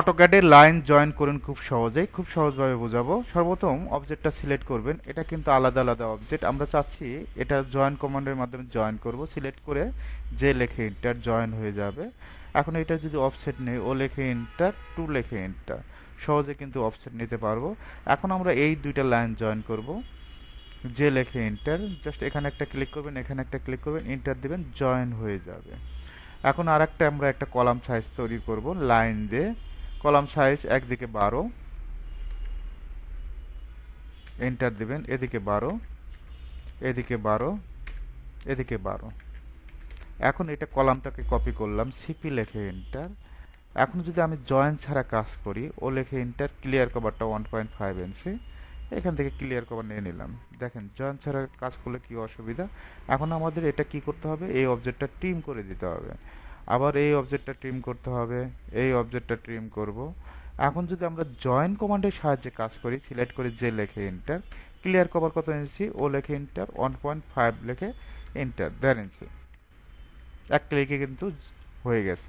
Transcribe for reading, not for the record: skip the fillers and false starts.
অটোক্যাডে line join করুন খুব সহজেই, খুব সহজভাবে বোঝাবো। সর্বপ্রথম অবজেক্টটা সিলেক্ট করবেন। এটা কিন্তু আলাদা আলাদা অবজেক্ট, আমরা চাচ্ছি এটা জয়েন কমান্ডের মাধ্যমে জয়েন করব। সিলেক্ট করে যে লেখে এন্টার জয়েন হয়ে যাবে। এখন এটা যদি অফসেট নেই, ও লেখে এন্টার, টু লেখে এন্টার, সহজে কিন্তু অফসেট নিতে পারবো। এখন আমরা এই দুইটা লাইন জয়েন করব। যে লেখে এন্টার, জাস্ট এখানে একটা ক্লিক করবেন, এখানে একটা ক্লিক করবেন, এন্টার দিবেন, জয়েন হয়ে যাবে। এখন আর একটা আমরা একটা কলাম সাইজ তৈরি করব লাইন দিয়ে। কলাম সাইজ একদিকে 12, এন্টার দিবেন, এদিকে 12, এদিকে 12, এদিকে 12। এখন এটা কলামটাকে কপি করলাম, সিপি লেখে এন্টার। এখন যদি আমি জয়েন ছাড়া কাজ করি, ও লেখে এন্টার, ক্লিয়ার কভারটা 1.5 ইঞ্চি, এখান থেকে ক্লিয়ার কভার নিয়ে নিলাম। দেখেন জয়েন ছাড়া কাজ করলে কি অসুবিধা। এখন আমাদের এটা কি করতে হবে, এই অবজেক্টটা ট্রিম করে দিতে হবে। আবার এই অবজেক্টটা ট্রিম করতে হবে, এই অবজেক্টটা ট্রিম করব। এখন যদি আমরা জয়েন কমান্ডের সাহায্যে কাজ করি, সিলেক্ট করে যে লেখে এন্টার, ক্লিয়ার কভার কত ইঞ্চি, ও লেখে এন্টার, 1.5 লেখে এন্টার, 1.5 ইঞ্চি। এক ক্লিকে কিন্তু হয়ে গেছে।